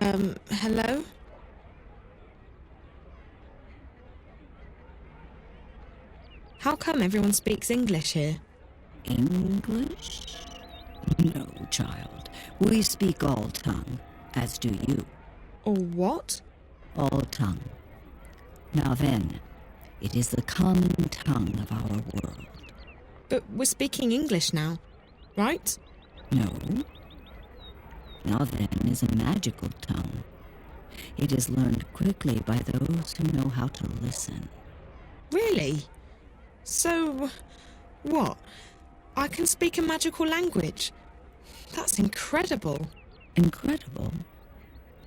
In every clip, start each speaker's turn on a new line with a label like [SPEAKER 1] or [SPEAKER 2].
[SPEAKER 1] Hello? How come everyone speaks English here?
[SPEAKER 2] English? No, child. We speak all tongue, as do you.
[SPEAKER 1] Or what?
[SPEAKER 2] All tongue. Now then, it is the common tongue of our world.
[SPEAKER 1] But we're speaking English now, right?
[SPEAKER 2] No. Now then is a magical tongue. It is learned quickly by those who know how to listen.
[SPEAKER 1] Really? So, what? I can speak a magical language? That's incredible.
[SPEAKER 2] Incredible?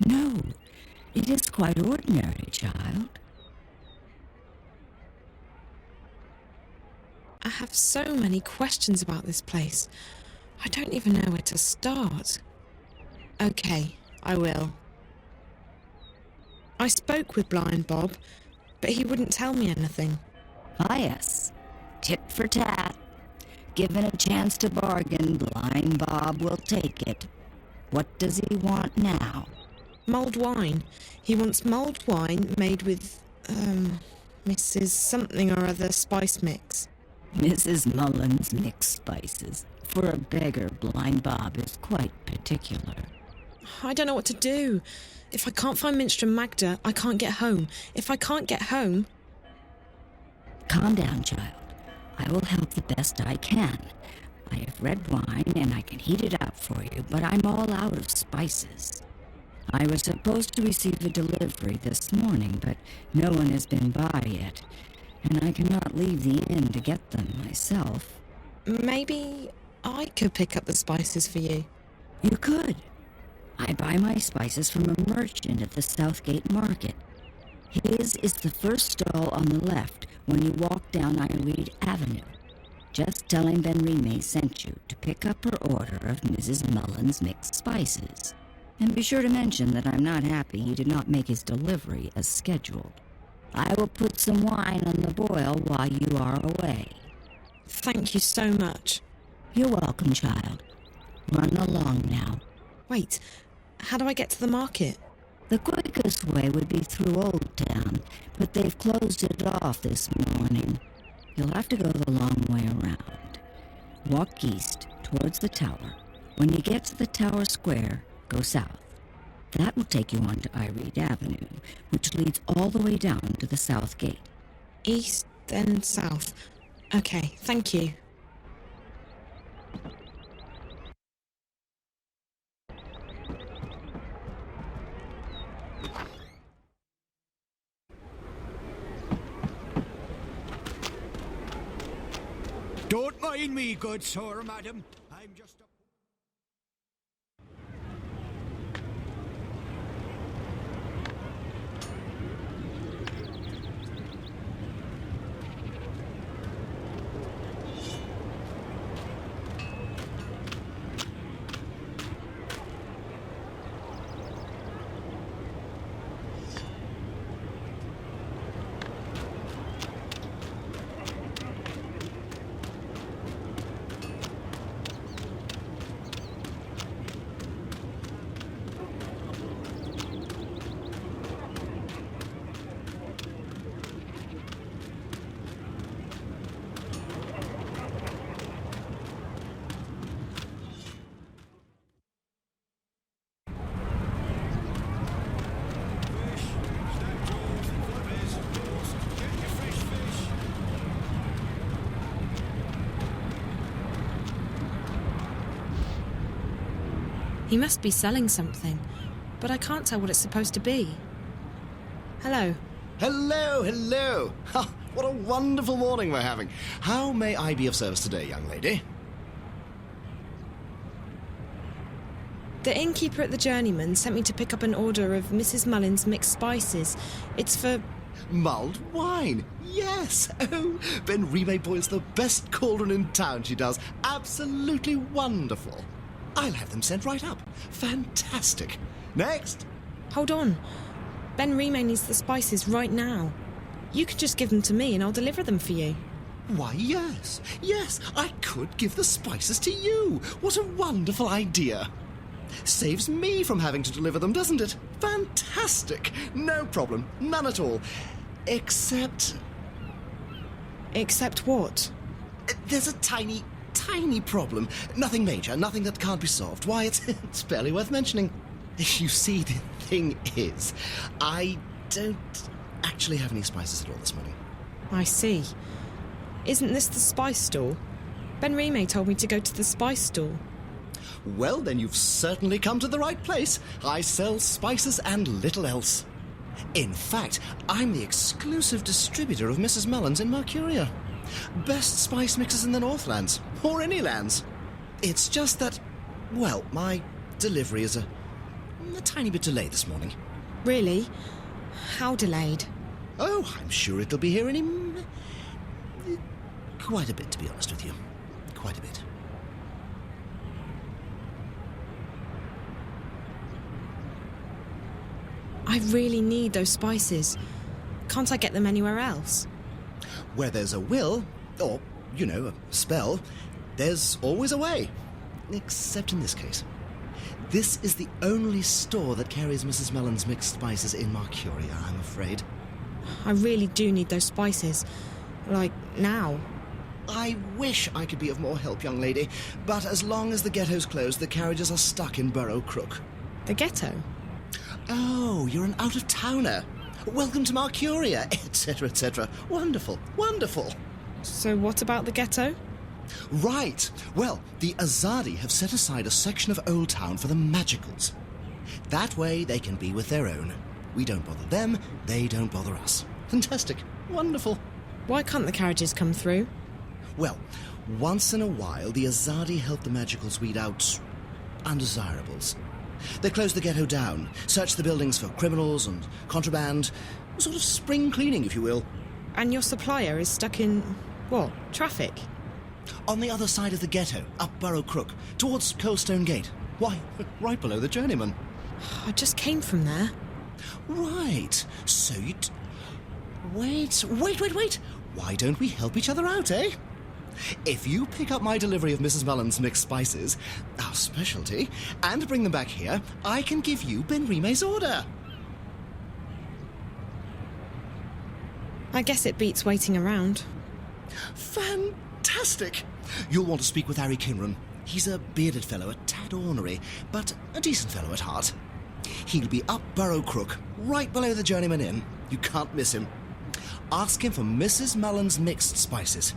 [SPEAKER 2] No, it is quite ordinary, child.
[SPEAKER 1] I have so many questions about this place. I don't even know where to start. Okay, I will. I spoke with Blind Bob, but he wouldn't tell me anything.
[SPEAKER 2] Ah, yes. Tit for tat. Given a chance to bargain, Blind Bob will take it. What does he want now?
[SPEAKER 1] Mulled wine. He wants mulled wine made with, Mrs. something or other spice mix.
[SPEAKER 2] Mrs. Mullins mixed spices. For a beggar, Blind Bob is quite particular.
[SPEAKER 1] I don't know what to do. If I can't find Minstrel Magda, I can't get home. If I can't get home...
[SPEAKER 2] Calm down, child. I will help the best I can. I have red wine and I can heat it up for you, but I'm all out of spices. I was supposed to receive a delivery this morning, but no one has been by yet, and I cannot leave the inn to get them myself.
[SPEAKER 1] Maybe I could pick up the spices for you.
[SPEAKER 2] You could. I buy my spices from a merchant at the Southgate Market. His is the first stall on the left when you walk down Ireland Avenue. Just tell him Ben Rime sent you to pick up her order of Mrs. Mullins mixed spices. And be sure to mention that I'm not happy he did not make his delivery as scheduled. I will put some wine on the boil while you are away.
[SPEAKER 1] Thank you so much.
[SPEAKER 2] You're welcome, child. Run along now.
[SPEAKER 1] Wait, how do I get to the market?
[SPEAKER 2] The quickest way would be through Old Town, but they've closed it off this morning. You'll have to go the long way around. Walk east towards the tower. When you get to the tower square, go south. That will take you onto Ireland Avenue, which leads all the way down to the South Gate.
[SPEAKER 1] East, then south. Okay, thank you.
[SPEAKER 3] Don't mind me, good sir, madam. I'm just...
[SPEAKER 1] He must be selling something, but I can't tell what it's supposed to be. Hello.
[SPEAKER 4] Hello, hello. Ha, what a wonderful morning we're having. How may I be of service today, young lady?
[SPEAKER 1] The innkeeper at the Journeyman sent me to pick up an order of Mrs. Mullins mixed spices. It's for...
[SPEAKER 4] Mulled wine. Yes. Oh, Ben Rime boils the best cauldron in town, she does. Absolutely wonderful. I'll have them sent right up. Fantastic. Next.
[SPEAKER 1] Hold on. Ben Rime needs the spices right now. You can just give them to me and I'll deliver them for you.
[SPEAKER 4] Why, yes. Yes, I could give the spices to you. What a wonderful idea. Saves me from having to deliver them, doesn't it? Fantastic! No problem. None at all. Except...
[SPEAKER 1] Except what?
[SPEAKER 4] There's a tiny problem. Nothing major, nothing that can't be solved. Why, it's barely worth mentioning. You see, the thing is, I don't actually have any spices at all this morning.
[SPEAKER 1] I see. Isn't this the spice store? Ben Rime told me to go to the spice store.
[SPEAKER 4] Well, then you've certainly come to the right place. I sell spices and little else. In fact, I'm the exclusive distributor of Mrs. Mullins in Mercuria. Best spice mixers in the Northlands, or any lands. It's just that, well, my delivery is a tiny bit delayed this morning.
[SPEAKER 1] Really? How delayed?
[SPEAKER 4] Oh, I'm sure it'll be here any... quite a bit, to be honest with you. Quite a bit.
[SPEAKER 1] I really need those spices. Can't I get them anywhere else?
[SPEAKER 4] Where there's a will, or, you know, a spell, there's always a way. Except in this case. This is the only store that carries Mrs. Mullins' mixed spices in Mercuria, I'm afraid.
[SPEAKER 1] I really do need those spices. Like, now.
[SPEAKER 4] I wish I could be of more help, young lady, but as long as the ghetto's closed, the carriages are stuck in Burrow Crook.
[SPEAKER 1] The ghetto?
[SPEAKER 4] Oh, you're an out-of-towner. Welcome to Mercuria, etc., etc. Wonderful, wonderful.
[SPEAKER 1] So what about the ghetto?
[SPEAKER 4] Right. Well, the Azadi have set aside a section of Old Town for the Magicals. That way they can be with their own. We don't bother them, they don't bother us. Fantastic. Wonderful.
[SPEAKER 1] Why can't the carriages come through?
[SPEAKER 4] Well, once in a while, the Azadi help the Magicals weed out undesirables. They close the ghetto down, search the buildings for criminals and contraband, sort of spring cleaning, if you will.
[SPEAKER 1] And your supplier is stuck in, what, traffic?
[SPEAKER 4] On the other side of the ghetto, up Burrow Crook, towards Coldstone Gate. Why, right below the Journeyman.
[SPEAKER 1] I just came from there.
[SPEAKER 4] Right, so you... Wait. Why don't we help each other out, eh? If you pick up my delivery of Mrs. Mullins' mixed spices, our specialty, and bring them back here, I can give you Ben Rime's order.
[SPEAKER 1] I guess it beats waiting around.
[SPEAKER 4] Fantastic! You'll want to speak with Harry Kinran. He's a bearded fellow, a tad ornery, but a decent fellow at heart. He'll be up Burrow Crook, right below the Journeyman Inn. You can't miss him. Ask him for Mrs. Mullins' mixed spices.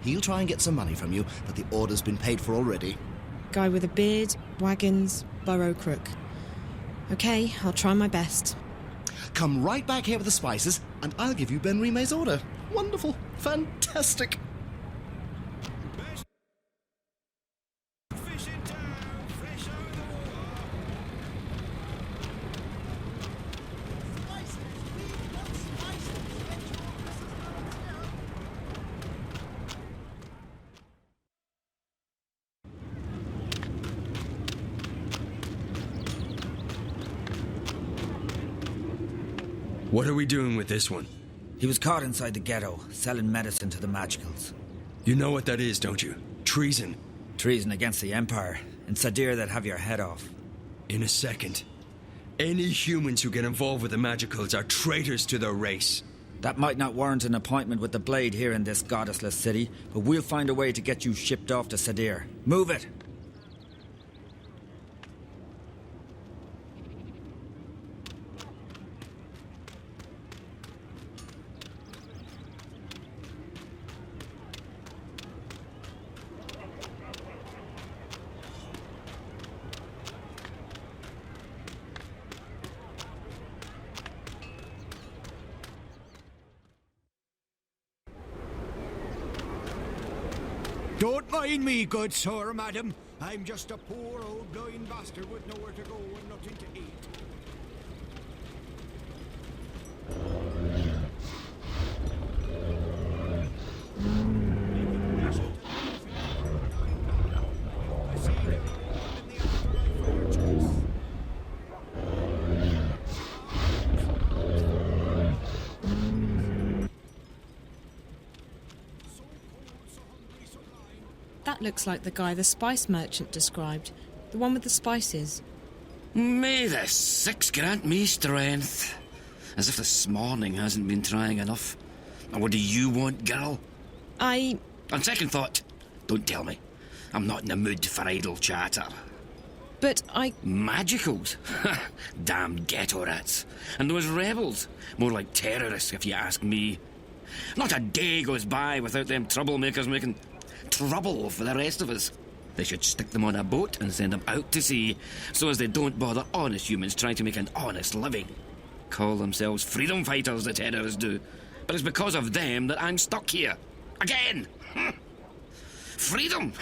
[SPEAKER 4] He'll try and get some money from you, but the order's been paid for already.
[SPEAKER 1] Guy with a beard, wagons, Burrow Crook. Okay, I'll try my best.
[SPEAKER 4] Come right back here with the spices, and I'll give you Ben Rime's order. Wonderful. Fantastic.
[SPEAKER 3] Fish in town, fresh out of the water.
[SPEAKER 5] What are we doing with this one?
[SPEAKER 6] He was caught inside the ghetto, selling medicine to the Magicals.
[SPEAKER 5] You know what that is, don't you? Treason.
[SPEAKER 6] Treason against the Empire. In Sadir, they'd have your head off.
[SPEAKER 5] In a second. Any humans who get involved with the Magicals are traitors to their race.
[SPEAKER 6] That might not warrant an appointment with the Blade here in this goddessless city, but we'll find a way to get you shipped off to Sadir. Move it!
[SPEAKER 3] Don't mind me, good sir, madam. I'm just a poor old blind bastard with nowhere to go and nothing to eat. I see them in the afterlife fortress.
[SPEAKER 1] That looks like the guy the spice merchant described. The one with the spices.
[SPEAKER 7] May the six grant me strength. As if this morning hasn't been trying enough. And what do you want, girl?
[SPEAKER 1] I...
[SPEAKER 7] On second thought, don't tell me. I'm not in the mood for idle chatter.
[SPEAKER 1] But I...
[SPEAKER 7] Magicals? Damned ghetto rats. And those rebels? More like terrorists, if you ask me. Not a day goes by without them troublemakers making trouble for the rest of us. They should stick them on a boat and send them out to sea, so as they don't bother honest humans trying to make an honest living. Call themselves freedom fighters, the terrorists do. But it's because of them that I'm stuck here. Again! Freedom?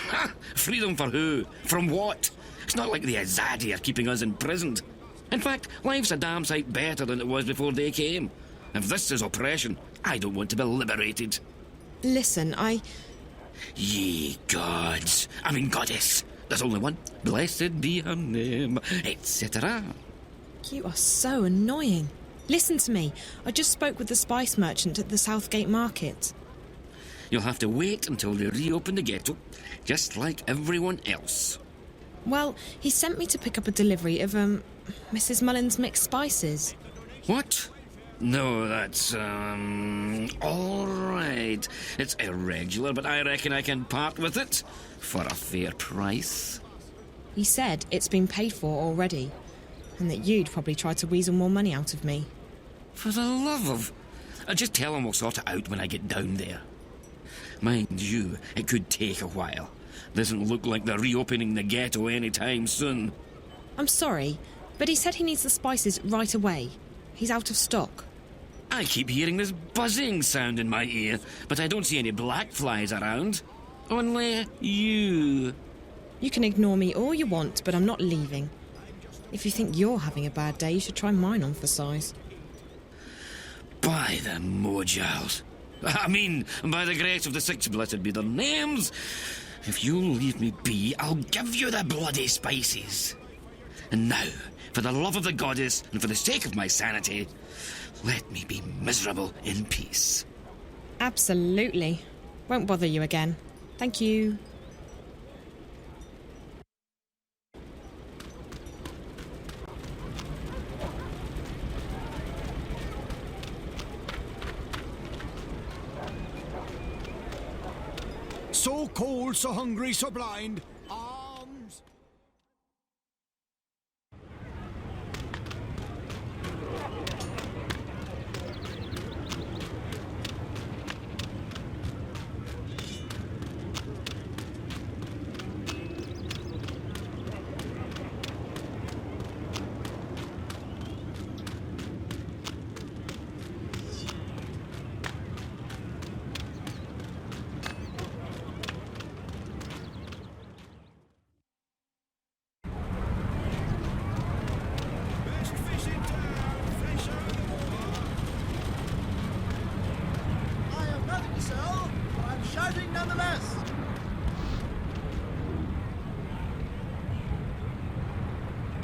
[SPEAKER 7] Freedom for who? From what? It's not like the Azadi are keeping us imprisoned. In fact, life's a damn sight better than it was before they came. If this is oppression, I don't want to be liberated.
[SPEAKER 1] Listen,
[SPEAKER 7] Ye gods. I mean goddess. There's only one. Blessed be her name, etc.
[SPEAKER 1] You are so annoying. Listen to me. I just spoke with the spice merchant at the Southgate Market.
[SPEAKER 7] You'll have to wait until they reopen the ghetto, just like everyone else.
[SPEAKER 1] Well, he sent me to pick up a delivery of, Mrs. Mullins' mixed spices.
[SPEAKER 7] What? No, that's, all right. It's irregular, but I reckon I can part with it for a fair price.
[SPEAKER 1] He said it's been paid for already, and that you'd probably try to weasel more money out of me.
[SPEAKER 7] For the love of... just tell him we'll sort it out when I get down there. Mind you, it could take a while. Doesn't look like they're reopening the ghetto anytime soon.
[SPEAKER 1] I'm sorry, but he said he needs the spices right away. He's out of stock.
[SPEAKER 7] I keep hearing this buzzing sound in my ear, but I don't see any black flies around. Only you.
[SPEAKER 1] You can ignore me all you want, but I'm not leaving. If you think you're having a bad day, you should try mine on for size.
[SPEAKER 7] By the Mojals. I mean, by the grace of the six blessed be their names. If you'll leave me be, I'll give you the bloody spices. And now, for the love of the goddess and for the sake of my sanity, let me be miserable in peace.
[SPEAKER 1] Absolutely. Won't bother you again. Thank you.
[SPEAKER 3] So cold, so hungry, so blind. Arms.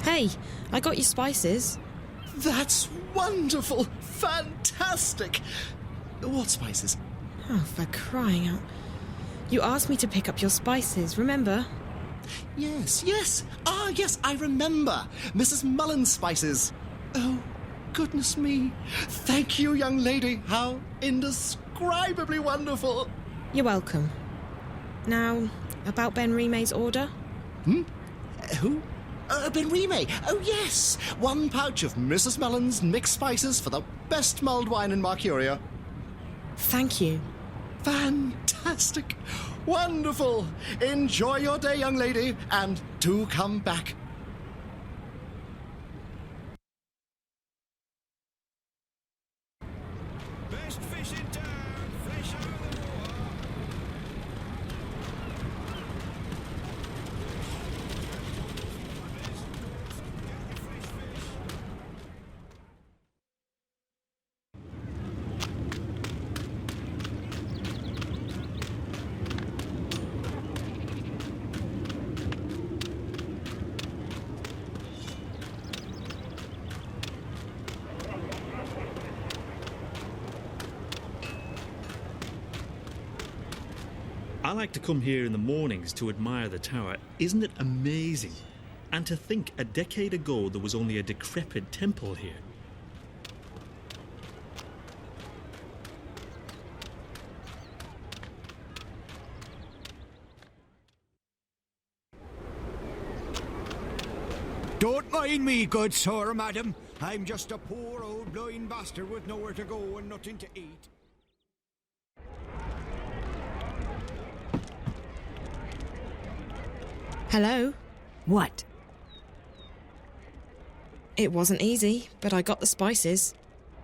[SPEAKER 1] Hey, I got your spices.
[SPEAKER 4] That's wonderful! Fantastic! What spices?
[SPEAKER 1] Oh, for crying out. You asked me to pick up your spices, remember?
[SPEAKER 4] Yes, yes. Ah, yes, I remember. Mrs. Mullins' spices. Oh, goodness me. Thank you, young lady. How indescribably wonderful.
[SPEAKER 1] You're welcome. Now, about Ben Rimay's order?
[SPEAKER 4] Who? Ben Remay. Oh, yes. 1 pouch of Mrs. Mullins' mixed spices for the best mulled wine in Mercuria.
[SPEAKER 1] Thank you.
[SPEAKER 4] Fantastic. Wonderful. Enjoy your day, young lady, and do come back.
[SPEAKER 3] Best fish in town, fresh out of the water.
[SPEAKER 8] I like to come here in the mornings to admire the tower. Isn't it amazing? And to think a decade ago there was only a decrepit temple here.
[SPEAKER 3] Don't mind me, good sir, madam. I'm just a poor old blind bastard with nowhere to go and nothing to eat.
[SPEAKER 1] Hello?
[SPEAKER 2] What?
[SPEAKER 1] It wasn't easy, but I got the spices.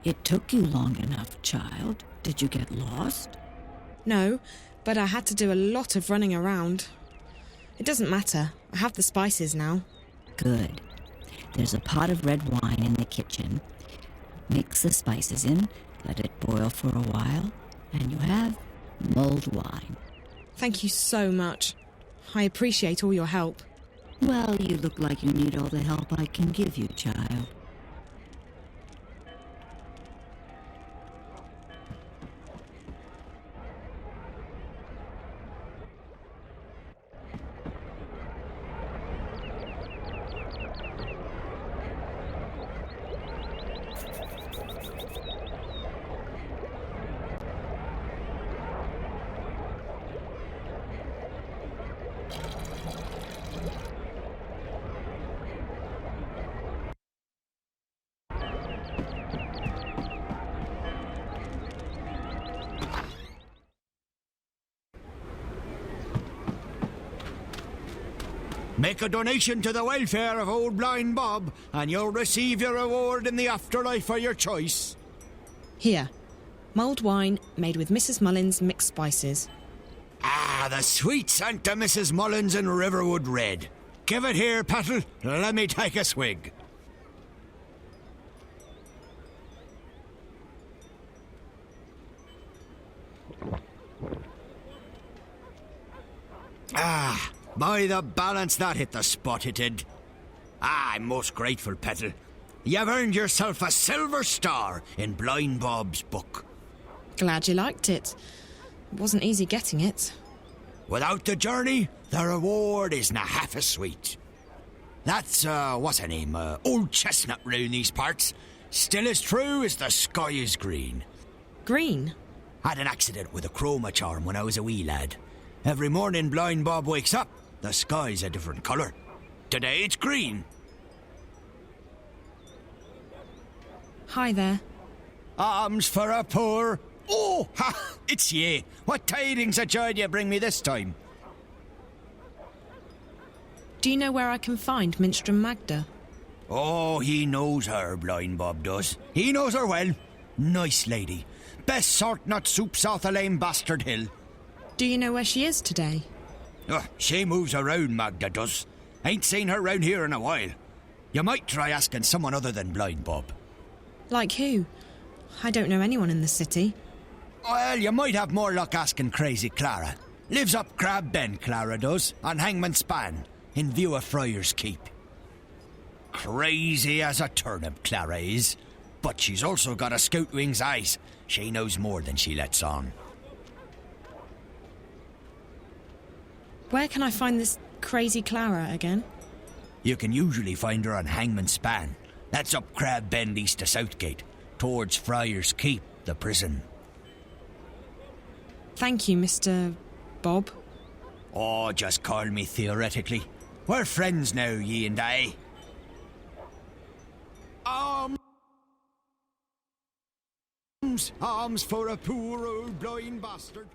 [SPEAKER 2] It took you long enough, child. Did you get lost?
[SPEAKER 1] No, but I had to do a lot of running around. It doesn't matter. I have the spices now.
[SPEAKER 2] Good. There's a pot of red wine in the kitchen. Mix the spices in, let it boil for a while, and you have mulled wine.
[SPEAKER 1] Thank you so much. I appreciate all your help.
[SPEAKER 2] Well, you look like you need all the help I can give you, child.
[SPEAKER 3] Make a donation to the welfare of old blind Bob, and you'll receive your reward in the afterlife of your choice.
[SPEAKER 1] Here, mulled wine made with Mrs. Mullins' mixed spices.
[SPEAKER 3] Ah, the sweet scent of Mrs. Mullins and Riverwood Red. Give it here, Pattle. Let me take a swig. Ah, by the balance, that hit the spot, it did. Ah, I'm most grateful, Petal. You've earned yourself a silver star in Blind Bob's book.
[SPEAKER 1] Glad you liked it. It wasn't easy getting it.
[SPEAKER 3] Without the journey, the reward isna half as sweet. That's, what's her name, Old Chestnut round these parts. Still as true as the sky is green.
[SPEAKER 1] Green?
[SPEAKER 3] Had an accident with a chroma charm when I was a wee lad. Every morning Blind Bob wakes up, the sky's a different colour. Today it's green.
[SPEAKER 1] Hi there.
[SPEAKER 3] Alms for a poor... Oh, ha! It's ye. What tidings of joy do you bring me this time?
[SPEAKER 1] Do you know where I can find Minstrom Magda?
[SPEAKER 3] Oh, he knows her, Blind Bob does. He knows her well. Nice lady. Best sort nut soup south of Lame Bastard Hill.
[SPEAKER 1] Do you know where she is today?
[SPEAKER 3] Oh, she moves around, Magda does. Ain't seen her round here in a while. You might try asking someone other than Blind Bob.
[SPEAKER 1] Like who? I don't know anyone in the city.
[SPEAKER 3] Well, you might have more luck asking Crazy Clara. Lives up Crab Bend, Clara does, on Hangman Span, in view of Friar's Keep. Crazy as a turnip, Clara is. But she's also got a scout wing's eyes. She knows more than she lets on.
[SPEAKER 1] Where can I find this Crazy Clara again?
[SPEAKER 3] You can usually find her on Hangman Span. That's up Crab Bend east of Southgate, towards Friar's Keep, the prison.
[SPEAKER 1] Thank you, Mr. Bob.
[SPEAKER 3] Oh, just call me theoretically. We're friends now, ye and I. Alms for a poor old blind bastard.